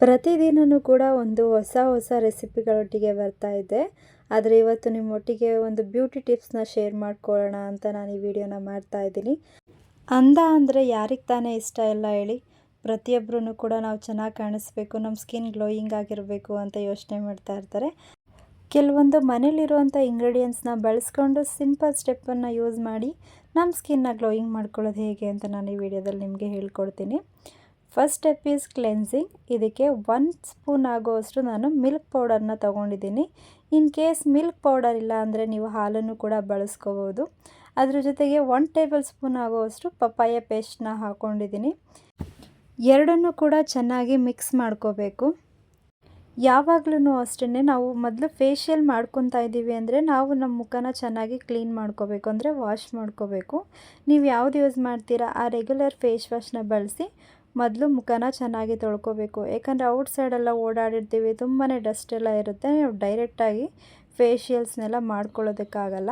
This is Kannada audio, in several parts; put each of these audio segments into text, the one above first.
ಪ್ರತಿದಿನವೂ ಕೂಡ ಒಂದು ಹೊಸ ರೆಸಿಪಿಗಳೊಟ್ಟಿಗೆ ಬರ್ತಾ ಇದ್ದೆ. ಆದರೆ ಇವತ್ತು ನಿಮ್ಮೊಟ್ಟಿಗೆ ಒಂದು ಬ್ಯೂಟಿ ಟಿಪ್ಸ್ನ ಶೇರ್ ಮಾಡ್ಕೊಳ್ಳೋಣ ಅಂತ ನಾನು ಈ ವಿಡಿಯೋನ ಮಾಡ್ತಾ ಇದ್ದೀನಿ. ಅಂದ ಅಂದರೆ ಯಾರಿಗೆ ತಾನೇ ಇಷ್ಟ ಇಲ್ಲ ಹೇಳಿ. ಪ್ರತಿಯೊಬ್ಬರೂ ಕೂಡ ನಾವು ಚೆನ್ನಾಗಿ ಕಾಣಿಸ್ಬೇಕು, ನಮ್ಮ ಸ್ಕಿನ್ ಗ್ಲೋಯಿಂಗ್ ಆಗಿರಬೇಕು ಅಂತ ಯೋಚನೆ ಮಾಡ್ತಾ ಇರ್ತಾರೆ. ಕೆಲವೊಂದು ಮನೇಲಿರುವಂಥ ಇಂಗ್ರೀಡಿಯೆಂಟ್ಸ್ನ ಬಳಸ್ಕೊಂಡು ಸಿಂಪಲ್ ಸ್ಟೆಪ್ಪನ್ನು ಯೂಸ್ ಮಾಡಿ ನಮ್ಮ ಸ್ಕಿನ್ನ ಗ್ಲೋಯಿಂಗ್ ಮಾಡ್ಕೊಳ್ಳೋದು ಹೇಗೆ ಅಂತ ನಾನು ಈ ವಿಡಿಯೋದಲ್ಲಿ ನಿಮಗೆ ಹೇಳ್ಕೊಡ್ತೀನಿ. First step is cleansing. ಇದಕ್ಕೆ 1 ಸ್ಪೂನ್ ಆಗುವಷ್ಟು ನಾನು ಮಿಲ್ಕ್ ಪೌಡರ್ನ ತೊಗೊಂಡಿದ್ದೀನಿ. ಇನ್ ಕೇಸ್ ಮಿಲ್ಕ್ ಪೌಡರ್ ಇಲ್ಲ ಅಂದರೆ ನೀವು ಹಾಲನ್ನು ಕೂಡ ಬಳಸ್ಕೋಬೋದು. ಅದ್ರ ಜೊತೆಗೆ 1 ಟೇಬಲ್ ಸ್ಪೂನ್ ಆಗುವಷ್ಟು ಪಪ್ಪಾಯ ಪೇಸ್ಟ್ನ ಹಾಕ್ಕೊಂಡಿದ್ದೀನಿ. ಎರಡನ್ನೂ ಕೂಡ ಚೆನ್ನಾಗಿ ಮಿಕ್ಸ್ ಮಾಡ್ಕೋಬೇಕು. ಯಾವಾಗಲೂ ಅಷ್ಟೇ ನಾವು ಮೊದಲು ಫೇಶಿಯಲ್ ಮಾಡ್ಕೊತಾ ಇದ್ದೀವಿ ಅಂದರೆ ನಾವು ನಮ್ಮ ಮುಖನ ಚೆನ್ನಾಗಿ ಕ್ಲೀನ್ ಮಾಡ್ಕೋಬೇಕು, ಅಂದರೆ ವಾಶ್ ಮಾಡ್ಕೋಬೇಕು. ನೀವು ಯಾವ್ದು ಯೂಸ್ ಮಾಡ್ತೀರಾ ಆ ರೆಗ್ಯುಲರ್ ಫೇಸ್ ವಾಶ್ನ ಬಳಸಿ ಮೊದಲು ಮುಖನ ಚೆನ್ನಾಗಿ ತೊಳ್ಕೊಬೇಕು. ಯಾಕಂದರೆ ಔಟ್ ಸೈಡೆಲ್ಲ ಓಡಾಡಿರ್ತೀವಿ, ತುಂಬಾ ಡಸ್ಟ್ ಎಲ್ಲ ಇರುತ್ತೆ, ನೀವು ಡೈರೆಕ್ಟಾಗಿ ಫೇಶಿಯಲ್ಸ್ನೆಲ್ಲ ಮಾಡ್ಕೊಳ್ಳೋದಕ್ಕಾಗಲ್ಲ.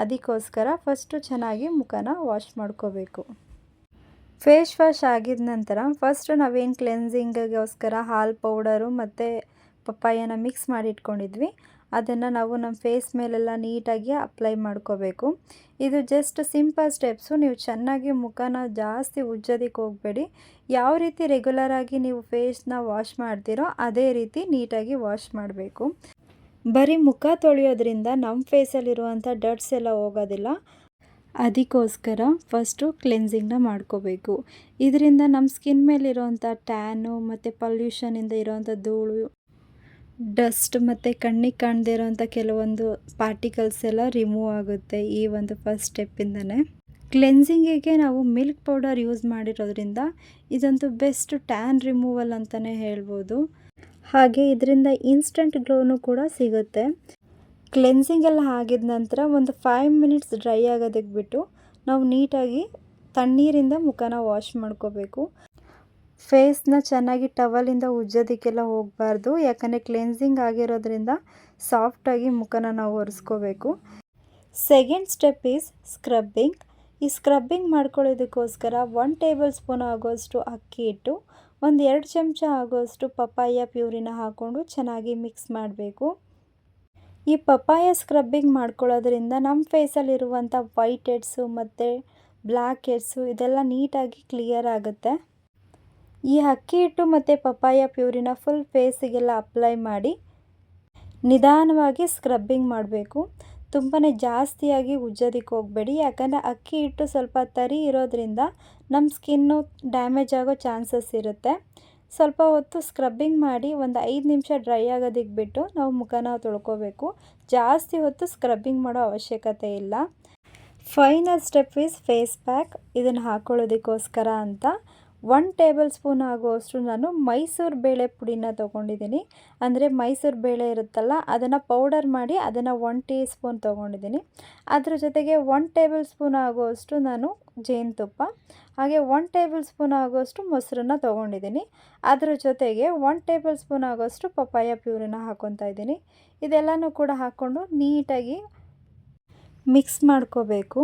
ಅದಕ್ಕೋಸ್ಕರ ಫಸ್ಟು ಚೆನ್ನಾಗಿ ಮುಖನ ವಾಶ್ ಮಾಡ್ಕೋಬೇಕು. ಫೇಸ್ ವಾಶ್ ಆಗಿದ ನಂತರ ಫಸ್ಟು ನಾವೇನು ಕ್ಲೆನ್ಸಿಂಗಿಗೋಸ್ಕರ ಹಾಲು ಪೌಡರು ಮತ್ತು ಪಪ್ಪಾಯನ ಮಿಕ್ಸ್ ಮಾಡಿ ಇಟ್ಕೊಂಡಿದ್ವಿ, ಅದನ್ನು ನಾವು ನಮ್ಮ ಫೇಸ್ ಮೇಲೆಲ್ಲ ನೀಟಾಗಿ ಅಪ್ಲೈ ಮಾಡ್ಕೋಬೇಕು. ಇದು ಜಸ್ಟ್ ಸಿಂಪಲ್ ಸ್ಟೆಪ್ಸು. ನೀವು ಚೆನ್ನಾಗಿ ಮುಖನ ಜಾಸ್ತಿ ಉಜ್ಜೋದಕ್ಕೆ ಹೋಗಬೇಡಿ. ಯಾವ ರೀತಿ ರೆಗ್ಯುಲರಾಗಿ ನೀವು ಫೇಸ್ನ ವಾಶ್ ಮಾಡ್ತೀರೋ ಅದೇ ರೀತಿ ನೀಟಾಗಿ ವಾಶ್ ಮಾಡಬೇಕು. ಬರೀ ಮುಖ ತೊಳೆಯೋದ್ರಿಂದ ನಮ್ಮ ಫೇಸಲ್ಲಿರುವಂಥ ಡಟ್ಸ್ ಎಲ್ಲ ಹೋಗೋದಿಲ್ಲ. ಅದಕ್ಕೋಸ್ಕರ ಫಸ್ಟು ಕ್ಲೆನ್ಸಿಂಗ್ನ ಮಾಡ್ಕೋಬೇಕು. ಇದರಿಂದ ನಮ್ಮ ಸ್ಕಿನ್ ಮೇಲಿರುವಂಥ ಟ್ಯಾನು ಮತ್ತು ಪಲ್ಯೂಷನಿಂದ ಇರೋವಂಥ ಧೂಳು, ಡಸ್ಟ್ ಮತ್ತು ಕಣ್ಣಿಗೆ ಕಾಣದೇ ಇರೋವಂಥ ಕೆಲವೊಂದು ಪಾರ್ಟಿಕಲ್ಸ್ ಎಲ್ಲ ರಿಮೂವ್ ಆಗುತ್ತೆ ಈ ಒಂದು ಫಸ್ಟ್ ಸ್ಟೆಪ್ಪಿಂದನೇ. ಕ್ಲೆನ್ಸಿಂಗಿಗೆ ನಾವು ಮಿಲ್ಕ್ ಪೌಡರ್ ಯೂಸ್ ಮಾಡಿರೋದ್ರಿಂದ ಇದಂತೂ ಬೆಸ್ಟ್ ಟ್ಯಾನ್ ರಿಮೂವಲ್ ಅಂತಲೇ ಹೇಳ್ಬೋದು. ಹಾಗೆ ಇದರಿಂದ ಇನ್ಸ್ಟಂಟ್ ಗ್ಲೋನು ಕೂಡ ಸಿಗುತ್ತೆ. ಕ್ಲೆನ್ಸಿಂಗ್ ಎಲ್ಲ ಆಗಿದ ನಂತರ ಒಂದು 5 ಮಿನಿಟ್ಸ್ ಡ್ರೈ ಆಗೋದಕ್ಕೆ ಬಿಟ್ಟು ನಾವು ನೀಟಾಗಿ ತಣ್ಣೀರಿಂದ ಮುಖನ ವಾಶ್ ಮಾಡ್ಕೋಬೇಕು. ಫೇಸ್ನ ಚೆನ್ನಾಗಿ ಟವಲಿಂದ ಉಜ್ಜೋದಕ್ಕೆಲ್ಲ ಹೋಗಬಾರ್ದು, ಯಾಕಂದರೆ ಕ್ಲೆನ್ಸಿಂಗ್ ಆಗಿರೋದ್ರಿಂದ ಸಾಫ್ಟಾಗಿ ಮುಖನ ನಾವು ಒರೆಸ್ಕೋಬೇಕು. Second step is scrubbing. ಈ ಸ್ಕ್ರಬ್ಬಿಂಗ್ ಮಾಡ್ಕೊಳ್ಳೋದಕ್ಕೋಸ್ಕರ 1 ಟೇಬಲ್ ಸ್ಪೂನ್ ಆಗೋಷ್ಟು ಅಕ್ಕಿ ಹಿಟ್ಟು, 2 ಚಮಚ ಆಗೋಷ್ಟು ಪಪ್ಪಾಯ ಪ್ಯೂರಿನ ಹಾಕ್ಕೊಂಡು ಚೆನ್ನಾಗಿ ಮಿಕ್ಸ್ ಮಾಡಬೇಕು. ಈ ಪಪ್ಪಾಯ ಸ್ಕ್ರಬ್ಬಿಂಗ್ ಮಾಡ್ಕೊಳ್ಳೋದ್ರಿಂದ ನಮ್ಮ ಫೇಸಲ್ಲಿರುವಂಥ ವೈಟ್ ಹೆಡ್ಸು ಮತ್ತು ಬ್ಲ್ಯಾಕ್ ಹೆಡ್ಸು ಇದೆಲ್ಲ ನೀಟಾಗಿ ಕ್ಲಿಯರ್ ಆಗುತ್ತೆ. ಈ ಅಕ್ಕಿ ಹಿಟ್ಟು ಮತ್ತು ಪಪ್ಪಾಯ ಪ್ಯೂರಿನ ಫುಲ್ ಫೇಸಿಗೆಲ್ಲ ಅಪ್ಲೈ ಮಾಡಿ ನಿಧಾನವಾಗಿ ಸ್ಕ್ರಬ್ಬಿಂಗ್ ಮಾಡಬೇಕು. ತುಂಬಾ ಜಾಸ್ತಿಯಾಗಿ ಉಜ್ಜೋದಕ್ಕೆ ಹೋಗಬೇಡಿ, ಯಾಕಂದರೆ ಅಕ್ಕಿ ಹಿಟ್ಟು ಸ್ವಲ್ಪ ತರಿ ಇರೋದ್ರಿಂದ ನಮ್ಮ ಸ್ಕಿನ್ನು ಡ್ಯಾಮೇಜ್ ಆಗೋ ಚಾನ್ಸಸ್ ಇರುತ್ತೆ. ಸ್ವಲ್ಪ ಹೊತ್ತು ಸ್ಕ್ರಬ್ಬಿಂಗ್ ಮಾಡಿ ಒಂದು 5 ನಿಮಿಷ ಡ್ರೈ ಆಗೋದಕ್ಕೆ ಬಿಟ್ಟು ನಾವು ಮುಖನ ತೊಳ್ಕೊಬೇಕು. ಜಾಸ್ತಿ ಹೊತ್ತು ಸ್ಕ್ರಬ್ಬಿಂಗ್ ಮಾಡೋ ಅವಶ್ಯಕತೆ ಇಲ್ಲ. Final step is face pack. ಇದನ್ನು ಹಾಕ್ಕೊಳ್ಳೋದಕ್ಕೋಸ್ಕರ ಅಂತ 1 ಟೇಬಲ್ ಸ್ಪೂನ್ ಆಗುವಷ್ಟು ನಾನು ಮೈಸೂರು ಬೇಳೆ ಪುಡಿನ ತೊಗೊಂಡಿದ್ದೀನಿ. ಅಂದರೆ ಮೈಸೂರು ಬೇಳೆ ಇರುತ್ತಲ್ಲ, ಅದನ್ನು ಪೌಡರ್ ಮಾಡಿ ಅದನ್ನು 1 ಟೀ ಸ್ಪೂನ್ ತೊಗೊಂಡಿದ್ದೀನಿ. ಅದ್ರ ಜೊತೆಗೆ 1 ಟೇಬಲ್ ಸ್ಪೂನ್ ಆಗುವಷ್ಟು ನಾನು ಜೇನುತುಪ್ಪ, ಹಾಗೆ 1 ಟೇಬಲ್ ಸ್ಪೂನ್ ಆಗುವಷ್ಟು ಮೊಸರನ್ನ ತೊಗೊಂಡಿದ್ದೀನಿ. ಅದ್ರ ಜೊತೆಗೆ 1 ಟೇಬಲ್ ಸ್ಪೂನ್ ಆಗುವಷ್ಟು ಪಪ್ಪಾಯ ಪ್ಯೂರಿನ ಹಾಕ್ಕೊತಾ ಇದ್ದೀನಿ. ಇದೆಲ್ಲನೂ ಕೂಡ ಹಾಕ್ಕೊಂಡು ನೀಟಾಗಿ ಮಿಕ್ಸ್ ಮಾಡ್ಕೋಬೇಕು.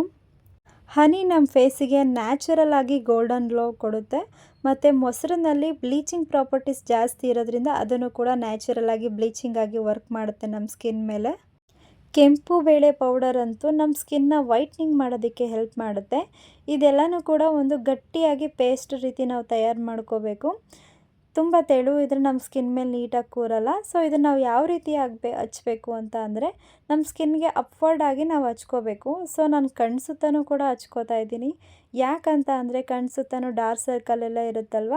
ಹನಿ ನಮ್ಮ ಫೇಸಿಗೆ ನ್ಯಾಚುರಲ್ ಆಗಿ ಗೋಲ್ಡನ್ ಗ್ಲೋ ಕೊಡುತ್ತೆ, ಮತ್ತು ಮೊಸರಿನಲ್ಲಿ ಬ್ಲೀಚಿಂಗ್ ಪ್ರಾಪರ್ಟೀಸ್ ಜಾಸ್ತಿ ಇರೋದ್ರಿಂದ ಅದನ್ನು ಕೂಡ ನ್ಯಾಚುರಲ್ ಆಗಿ ಬ್ಲೀಚಿಂಗ್ ಆಗಿ ವರ್ಕ್ ಮಾಡುತ್ತೆ ನಮ್ಮ ಸ್ಕಿನ್ ಮೇಲೆ. ಕೆಂಪು ಬೇಳೆ ಪೌಡರ್ ಅಂತೂ ನಮ್ಮ ಸ್ಕಿನ್ನ ವೈಟ್ನಿಂಗ್ ಮಾಡೋದಕ್ಕೆ ಹೆಲ್ಪ್ ಮಾಡುತ್ತೆ. ಇದೆಲ್ಲನೂ ಕೂಡ ಒಂದು ಗಟ್ಟಿಯಾಗಿ ಪೇಸ್ಟ್ ರೀತಿ ನಾವು ತಯಾರು ಮಾಡ್ಕೋಬೇಕು. ತುಂಬ ತೆಳು ಇದ್ರೆ ನಮ್ಮ ಸ್ಕಿನ್ ಮೇಲೆ ನೀಟಾಗಿ ಕೂರಲ್ಲ. ಸೊ ಇದನ್ನು ನಾವು ಯಾವ ರೀತಿ ಹಚ್ಬೇಕು ಅಂತ ಅಂದರೆ ನಮ್ಮ ಸ್ಕಿನ್ಗೆ ಅಪ್ವರ್ಡ್ ಆಗಿ ನಾವು ಹಚ್ಕೋಬೇಕು. ಸೊ ನಾನು ಕಣ್ಣು ಸುತ್ತನೂ ಕೂಡ ಹಚ್ಕೋತಾ ಇದ್ದೀನಿ. ಯಾಕಂತ ಅಂದರೆ ಕಣ್ಣು ಸುತ್ತನೂ ಡಾರ್ಕ್ ಸರ್ಕಲ್ ಎಲ್ಲ ಇರುತ್ತಲ್ವ,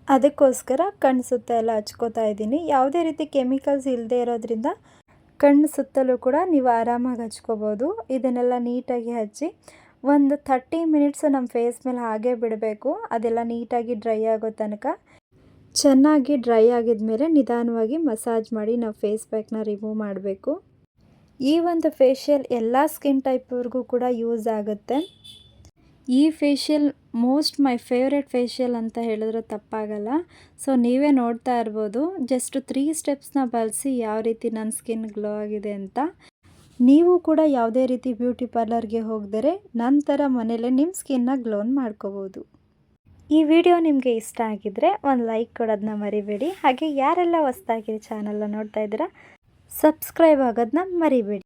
ಅದಕ್ಕೋಸ್ಕರ ಕಣ್ಣು ಸುತ್ತ ಎಲ್ಲ ಹಚ್ಕೋತಾ ಇದ್ದೀನಿ. ಯಾವುದೇ ರೀತಿ ಕೆಮಿಕಲ್ಸ್ ಇಲ್ಲದೆ ಇರೋದ್ರಿಂದ ಕಣ್ಣು ಸುತ್ತಲೂ ಕೂಡ ನೀವು ಆರಾಮಾಗಿ ಹಚ್ಕೋಬೋದು. ಇದನ್ನೆಲ್ಲ ನೀಟಾಗಿ ಹಚ್ಚಿ ಒಂದು 30 ಮಿನಿಟ್ಸು ನಮ್ಮ ಫೇಸ್ ಮೇಲೆ ಹಾಗೇ ಬಿಡಬೇಕು. ಅದೆಲ್ಲ ನೀಟಾಗಿ ಡ್ರೈ ಆಗೋ ತನಕ. ಚೆನ್ನಾಗಿ ಡ್ರೈ ಆಗಿದ ಮೇಲೆ ನಿಧಾನವಾಗಿ ಮಸಾಜ್ ಮಾಡಿ ನಾವು ಫೇಸ್ ಪ್ಯಾಕ್ನ ರಿಮೂವ್ ಮಾಡಬೇಕು. ಈ ಒಂದು ಫೇಶಿಯಲ್ ಎಲ್ಲ ಸ್ಕಿನ್ ಟೈಪ್ವರೆಗೂ ಕೂಡ ಯೂಸ್ ಆಗುತ್ತೆ. ಈ ಫೇಶಿಯಲ್ ಮೈ ಫೇವ್ರೆಟ್ ಫೇಶಿಯಲ್ ಅಂತ ಹೇಳಿದ್ರೆ ತಪ್ಪಾಗಲ್ಲ. ಸೊ ನೀವೇ ನೋಡ್ತಾ ಇರ್ಬೋದು, ಜಸ್ಟ್ 3 ಸ್ಟೆಪ್ಸ್ನ ಬಳಸಿ ಯಾವ ರೀತಿ ನನ್ನ ಸ್ಕಿನ್ ಗ್ಲೋ ಆಗಿದೆ ಅಂತ. ನೀವು ಕೂಡ ಯಾವುದೇ ರೀತಿ ಬ್ಯೂಟಿ ಪಾರ್ಲರ್ಗೆ ಹೋಗದರೆ ನಂತರ ಮನೇಲೆ ನಿಮ್ಮ ಸ್ಕಿನ್ನ ಗ್ಲೋನ್ ಮಾಡ್ಕೋಬೋದು. ಈ ವಿಡಿಯೋ ನಿಮಗೆ ಇಷ್ಟ ಆಗಿದ್ರೆ ಒಂದು ಲೈಕ್ ಕೊಡೋದನ್ನ ಮರಿಬೇಡಿ. ಹಾಗೆ ಯಾರೆಲ್ಲ ಹೊಸದಾಗಿ ಚಾನಲ್ನ ನೋಡ್ತಾ ಇದ್ದೀರಾ ಸಬ್ಸ್ಕ್ರೈಬ್ ಆಗೋದನ್ನ ಮರಿಬೇಡಿ.